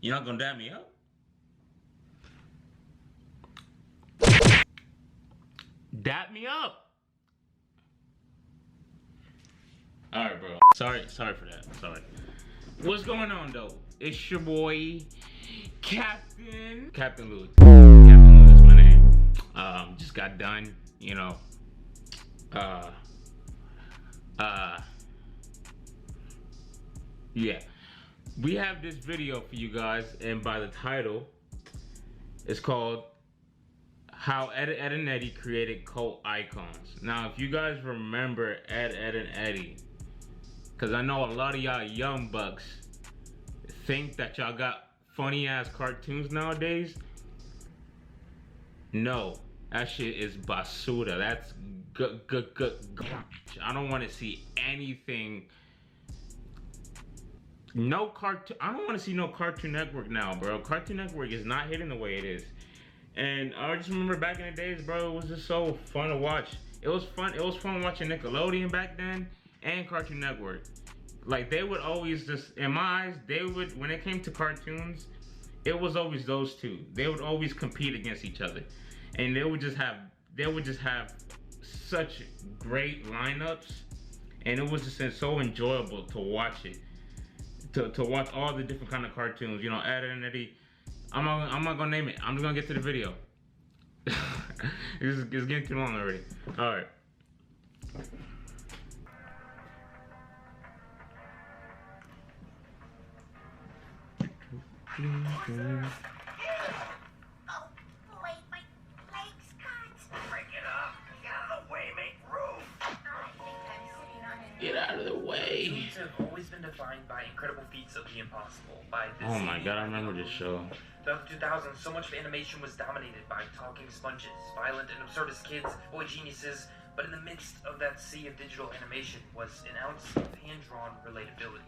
You're not gonna dab me up? Dap me up. All right, bro. Sorry for that. Sorry. What's going on though? It's your boy, Captain Lewis. Captain Lewis, my name. Just got done. You know. Uh. Uh. Yeah. We have this video for you guys, and by the title, it's called "How Ed and Eddy Created Cult Icons." Now, if you guys remember Ed and Eddy, because I know a lot of y'all young bucks think that y'all got funny ass cartoons nowadays. No, that shit is basura. That's good. I don't want to see anything. No cartoon. I don't want to see no Cartoon Network now, bro. Cartoon Network is not hitting the way it is. And I just remember back in the days, bro, it was just so fun to watch. It was fun. It was fun watching Nickelodeon back then and Cartoon Network. Like they would always just, in my eyes, they would, when it came to cartoons, it was always those two. They would always compete against each other, and they would just have such great lineups, and it was just so enjoyable to watch it. To watch all the different kind of cartoons, you know, Ed and Eddy. I'm not gonna name it. I'm just gonna get to the video. It's getting too long already. All right. Oh, wait, my leg's cut. Break it up. Get out of the way, make room. I think I'm sitting on it. Get out of the way. Humans have always been defined by incredible feats of the impossible. Oh my god, I remember this show. Throughout the 2000s, so much of animation was dominated by talking sponges, violent and absurdist kids, boy geniuses, but in the midst of that sea of digital animation was an ounce of hand-drawn relatability.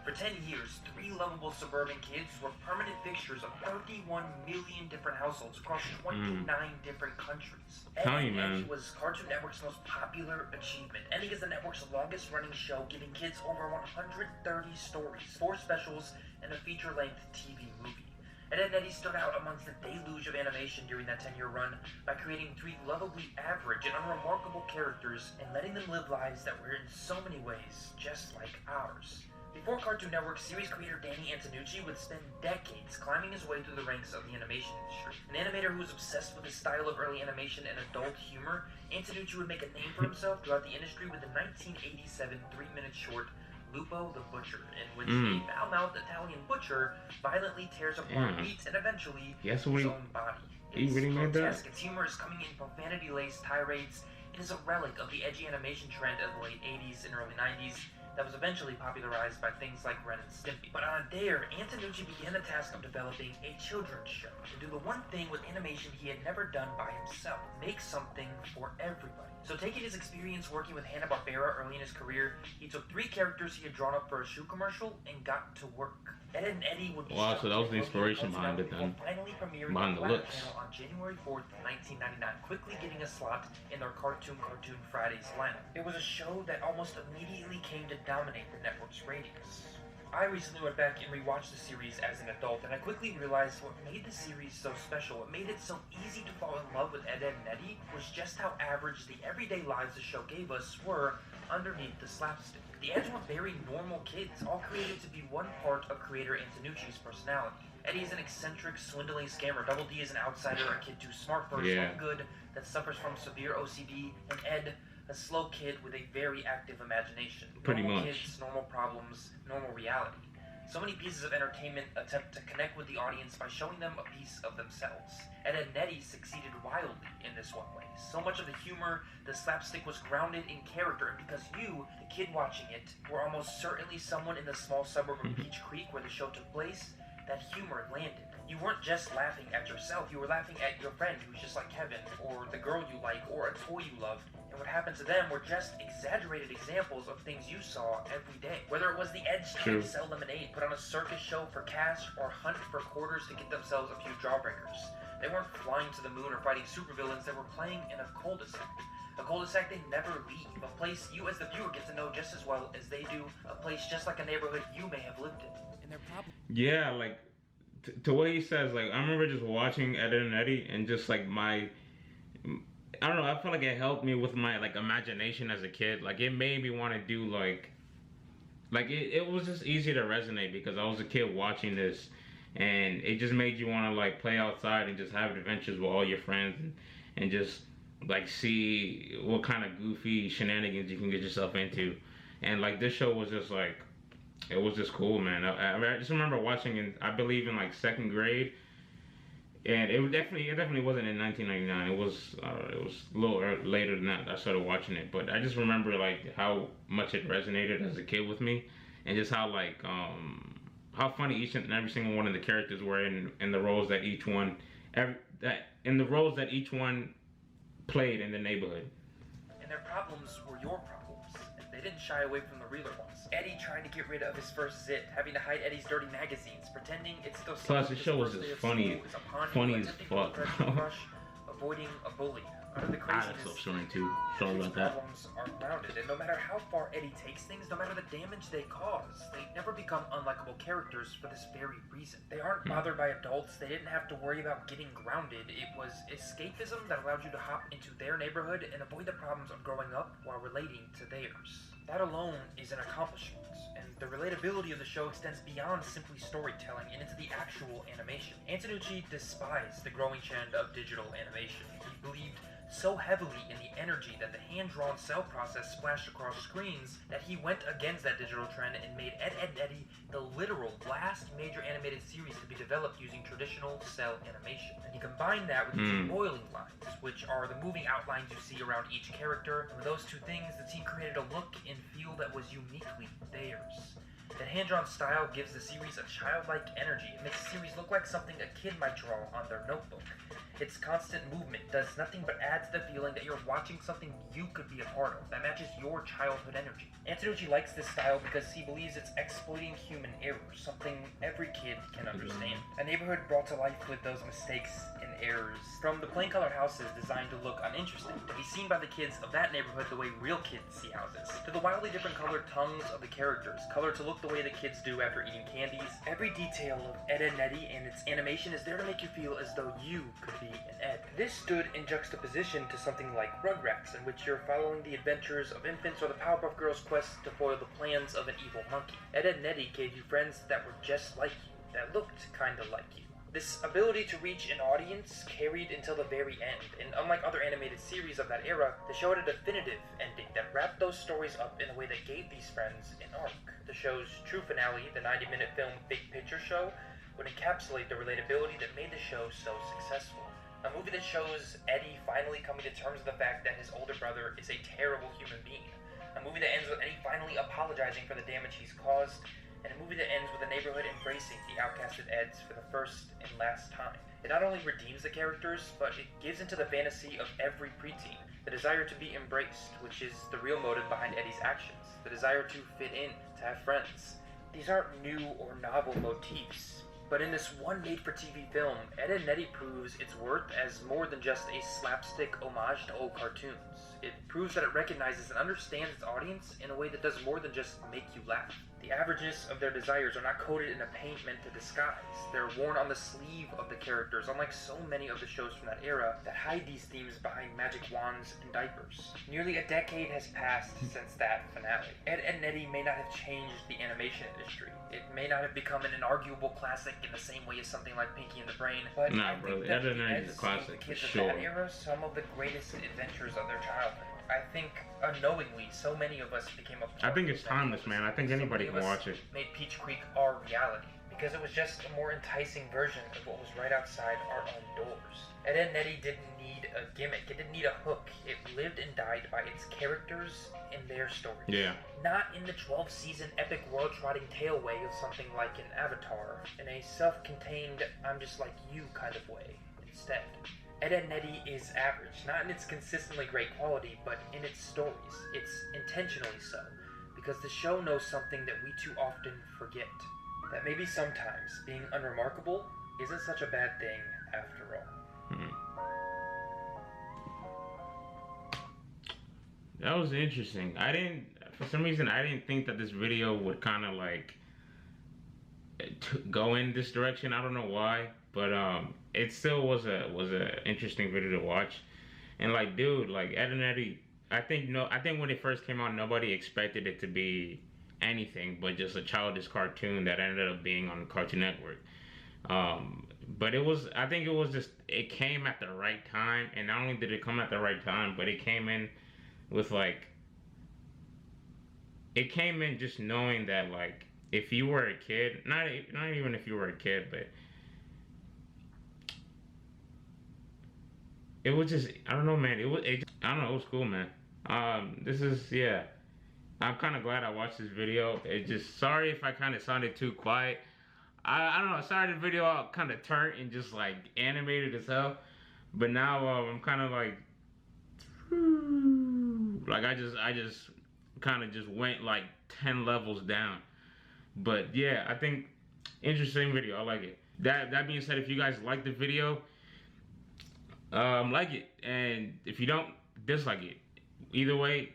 For 10 years, 3 lovable suburban kids were permanent fixtures of 31 million different households across 29 different countries. Telling you, Eddy man. was Cartoon Network's most popular achievement. Eddy is the network's longest-running show, giving kids over 130 stories, 4 specials, and a feature-length TV movie. Ed, Edd n Eddy stood out amongst the deluge of animation during that 10-year run by creating 3 lovably average and unremarkable characters and letting them live lives that were in so many ways just like ours. Before Cartoon Network, series creator Danny Antonucci would spend decades climbing his way through the ranks of the animation industry. An animator who was obsessed with his style of early animation and adult humor, Antonucci would make a name for himself throughout the industry with the 1987 3-minute short Lupo the Butcher, in which a foul-mouthed Italian butcher violently tears apart meat and eventually his own body. It's grotesque, its humor is coming in profanity-laced tirades. It is a relic of the edgy animation trend of the late 80s and early 90s that was eventually popularized by things like Ren and Stimpy. But on a dare, Antonucci began the task of developing a children's show to do the one thing with animation he had never done by himself: make something for everybody. So taking his experience working with Hanna-Barbera early in his career, he took 3 characters he had drawn up for a shoe commercial and got to work. Ed, Edd n Eddy would be so that was the inspiration behind it then. Finally premiering Behind the looks. channel on January 4th, 1999, quickly getting a slot in their Cartoon Fridays lineup. It was a show that almost immediately came to dominate the network's ratings. I recently went back and rewatched the series as an adult, and I quickly realized what made the series so special, what made it so easy to fall in love with Ed, Edd n Eddy, was just how average the everyday lives the show gave us were underneath the slapstick. The Eds were very normal kids, all created to be one part of creator Antonucci's personality. Eddy is an eccentric, swindling scammer. Double D is an outsider, a kid too smart for his own good that suffers from severe OCD, and Ed, a slow kid with a very active imagination. Normal kids, normal problems, normal reality. So many pieces of entertainment attempt to connect with the audience by showing them a piece of themselves. Ed, Edd n Eddy succeeded wildly in this one way. So much of the humor, the slapstick, was grounded in character, and because you, the kid watching it, were almost certainly someone in the small suburb of Beach Creek where the show took place, that humor landed. You weren't just laughing at yourself, you were laughing at your friend who's just like Kevin, or the girl you like, or a toy you loved. And what happened to them were just exaggerated examples of things you saw every day. Whether it was the Eds trying to sell lemonade, put on a circus show for cash, or hunt for quarters to get themselves a few jawbreakers. They weren't flying to the moon or fighting supervillains, they were playing in a cul-de-sac. A cul-de-sac they never leave, a place you as the viewer get to know just as well as they do, a place just like a neighborhood you may have lived in. And their problem. Yeah, like to what he says, like, I remember just watching Eddy and Eddy and just like I don't know, I felt like it helped me with my like imagination as a kid. Like, it made me want to do like it was just easy to resonate because I was a kid watching this, and it just made you want to like play outside and just have adventures with all your friends, and just like see what kind of goofy shenanigans you can get yourself into. And like, this show was just like, it was just cool, man. I just remember watching in, I believe, in like second grade, and it definitely wasn't in 1999. It was a little later than that I started watching it. But I just remember like how much it resonated as a kid with me, and just how like how funny each and every single one of the characters were in the roles that each one played in the neighborhood. And their problems were your problems. They didn't shy away from the realer ones. Eddie trying to get rid of his first zit, having to hide Eddie's dirty magazines, pretending it's still Plus, the show was just funny as fuck. Avoiding a bully. Under the craziness, Sorry about that. Problems are grounded, and no matter how far Eddie takes things, no matter the damage they cause, they never become unlikable characters for this very reason. They aren't bothered by adults. They didn't have to worry about getting grounded. It was escapism that allowed you to hop into their neighborhood and avoid the problems of growing up while relating to theirs. That alone is an accomplishment, and the relatability of the show extends beyond simply storytelling and into the actual animation. Antonucci despised the growing trend of digital animation. He believed so heavily in the energy that the hand-drawn cell process splashed across screens that he went against that digital trend and made Ed, Edd n Eddy the literal last major animated series to be developed using traditional cell animation. And he combined that with these boiling lines, which are the moving outlines you see around each character. And with those two things, the team created a look and feel that was uniquely theirs. That hand-drawn style gives the series a childlike energy. It makes the series look like something a kid might draw on their notebook. Its constant movement does nothing but add to the feeling that you're watching something you could be a part of, that matches your childhood energy. Antonucci likes this style because he believes it's exploiting human errors, something every kid can understand. A neighborhood brought to life with those mistakes and errors. From the plain-colored houses designed to look uninteresting, to be seen by the kids of that neighborhood the way real kids see houses, to the wildly different colored tongues of the characters, colored to look the way the kids do after eating candies. Every detail of Ed, Edd n Eddy and its animation is there to make you feel as though you could be an Ed. This stood in juxtaposition to something like Rugrats, in which you're following the adventures of infants or the Powerpuff Girls' quest to foil the plans of an evil monkey. Ed, Edd n Eddy gave you friends that were just like you, that looked kinda like you. This ability to reach an audience carried until the very end, and unlike other animated series of that era, the show had a definitive ending that wrapped those stories up in a way that gave these friends an arc. The show's true finale, the 90-minute film Big Picture Show, would encapsulate the relatability that made the show so successful. A movie that shows Eddie finally coming to terms with the fact that his older brother is a terrible human being. A movie that ends with Eddie finally apologizing for the damage he's caused, and a movie that ends with the neighborhood embracing the outcasted Eds for the first and last time. It not only redeems the characters, but it gives into the fantasy of every preteen, the desire to be embraced, which is the real motive behind Eddie's actions, the desire to fit in, to have friends. These aren't new or novel motifs, but in this one made-for-TV film, Ed, Edd n Eddy proves its worth as more than just a slapstick homage to old cartoons. It proves that it recognizes and understands its audience in a way that does more than just make you laugh. The averageness of their desires are not coated in a paint meant to disguise. They're worn on the sleeve of the characters, unlike so many of the shows from that era that hide these themes behind magic wands and diapers. Nearly a decade has passed since that finale. Ed, Edd n Eddy may not have changed the animation industry. It may not have become an inarguable classic in the same way as something like Pinky and the Brain, but I think that Edd n Eddy is a classic for sure. That era, some of the greatest adventures of their childhood. I think unknowingly, so many of us became a part. I think it's timeless, man. I think anybody can watch it. Made Peach Creek our reality because it was just a more enticing version of what was right outside our own doors. Ed, Edd n Eddy didn't need a gimmick. It didn't need a hook. It lived and died by its characters and their stories. Yeah. Not in the 12-season epic world-trotting tale way of something like an Avatar, in a self-contained, I'm just like you kind of way instead. Ed, Edd n Eddy is average, not in its consistently great quality, but in its stories. It's intentionally so, because the show knows something that we too often forget. That maybe sometimes being unremarkable isn't such a bad thing after all. That was interesting. For some reason, I didn't think that this video would kind of like, go in this direction. I don't know why, but it still was a interesting video to watch. And like, dude, like Ed and Eddy, I think when it first came out, nobody expected it to be anything but just a childish cartoon that ended up being on Cartoon Network. But I think it came at the right time, and not only did it come at the right time, but it came in with it came in just knowing that, like, if you were a kid, not even if you were a kid, but it was just, I don't know, man, I don't know, it was cool, man. Yeah, I'm kind of glad I watched this video. Sorry if I kind of sounded too quiet. I don't know, I started the video out kind of turnt and just like animated as hell, but now I'm kind of like I just kind of just went like 10 levels down. But yeah, I think interesting video. I like it. That being said, if you guys like the video, like it, and if you don't, dislike it. Either way,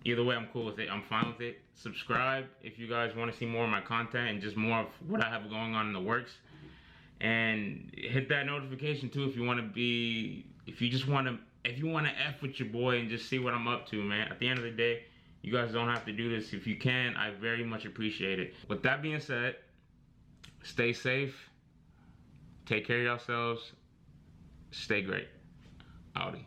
I'm cool with it. I'm fine with it. Subscribe if you guys want to see more of my content and just more of what I have going on in the works. And hit that notification too if you want to F with your boy and just see what I'm up to, man. At the end of the day, you guys don't have to do this. If you can, I very much appreciate it. With that being said, stay safe. Take care of yourselves. Stay great. Audi.